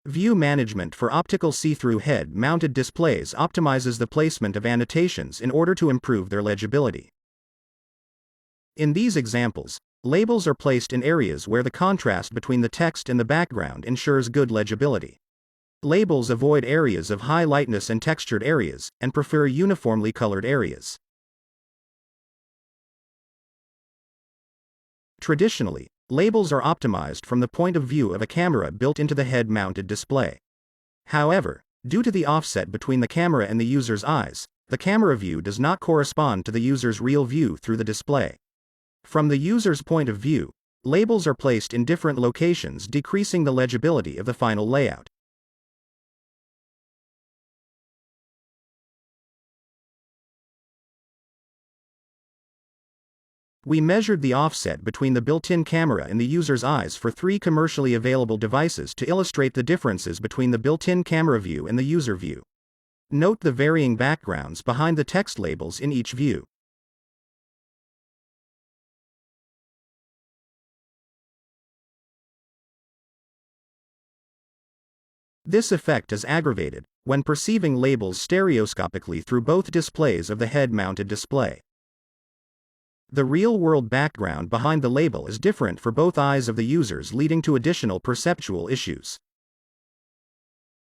View management for optical see-through head-mounted displays optimizes the placement of annotations in order to improve their legibility. In these examples, labels are placed in areas where the contrast between the text and the background ensures good legibility. Labels avoid areas of high lightness and textured areas, and prefer uniformly colored areas. Traditionally, labels are optimized from the point of view of a camera built into the head-mounted display. However, due to the offset between the camera and the user's eyes, the camera view does not correspond to the user's real view through the display. From the user's point of view, labels are placed in different locations, decreasing the legibility of the final layout. We measured the offset between the built-in camera and the user's eyes for 3 commercially available devices to illustrate the differences between the built-in camera view and the user view. Note the varying backgrounds behind the text labels in each view. This effect is aggravated when perceiving labels stereoscopically through both displays of the head-mounted display. The real-world background behind the label is different for both eyes of the users, leading to additional perceptual issues.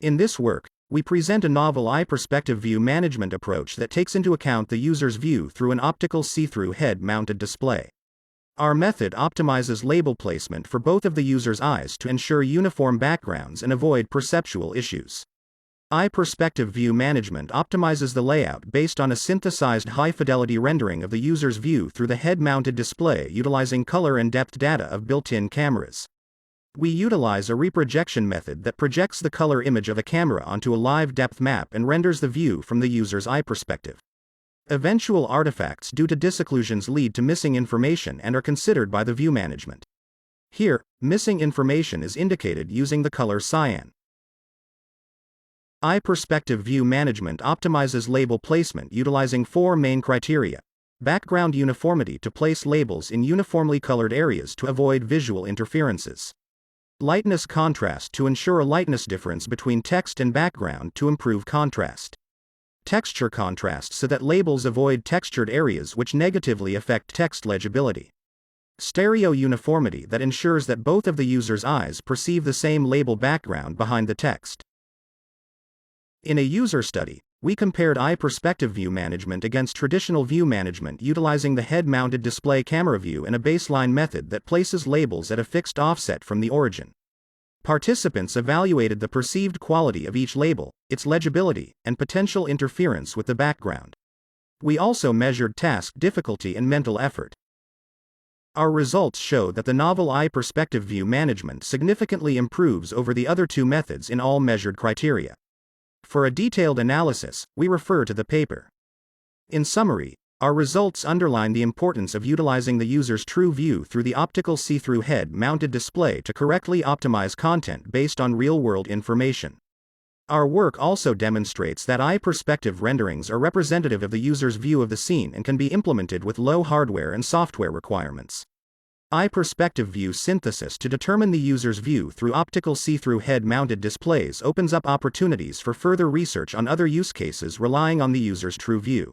In this work, we present a novel eye perspective view management approach that takes into account the user's view through an optical see-through head-mounted display. Our method optimizes label placement for both of the user's eyes to ensure uniform backgrounds and avoid perceptual issues. Eye perspective view management optimizes the layout based on a synthesized high-fidelity rendering of the user's view through the head-mounted display utilizing color and depth data of built-in cameras. We utilize a reprojection method that projects the color image of a camera onto a live depth map and renders the view from the user's eye perspective. Eventual artifacts due to disocclusions lead to missing information and are considered by the view management. Here, missing information is indicated using the color cyan. Eye perspective view management optimizes label placement utilizing 4 main criteria. Background uniformity to place labels in uniformly colored areas to avoid visual interferences. Lightness contrast to ensure a lightness difference between text and background to improve contrast. Texture contrast so that labels avoid textured areas which negatively affect text legibility. Stereo uniformity that ensures that both of the user's eyes perceive the same label background behind the text. In a user study, we compared eye perspective view management against traditional view management utilizing the head-mounted display camera view and a baseline method that places labels at a fixed offset from the origin. Participants evaluated the perceived quality of each label, its legibility, and potential interference with the background. We also measured task difficulty and mental effort. Our results show that the novel eye perspective view management significantly improves over the other 2 methods in all measured criteria. For a detailed analysis, we refer to the paper. In summary, our results underline the importance of utilizing the user's true view through the optical see-through head-mounted display to correctly optimize content based on real-world information. Our work also demonstrates that eye perspective renderings are representative of the user's view of the scene and can be implemented with low hardware and software requirements. Eye perspective view synthesis to determine the user's view through optical see-through head-mounted displays opens up opportunities for further research on other use cases relying on the user's true view.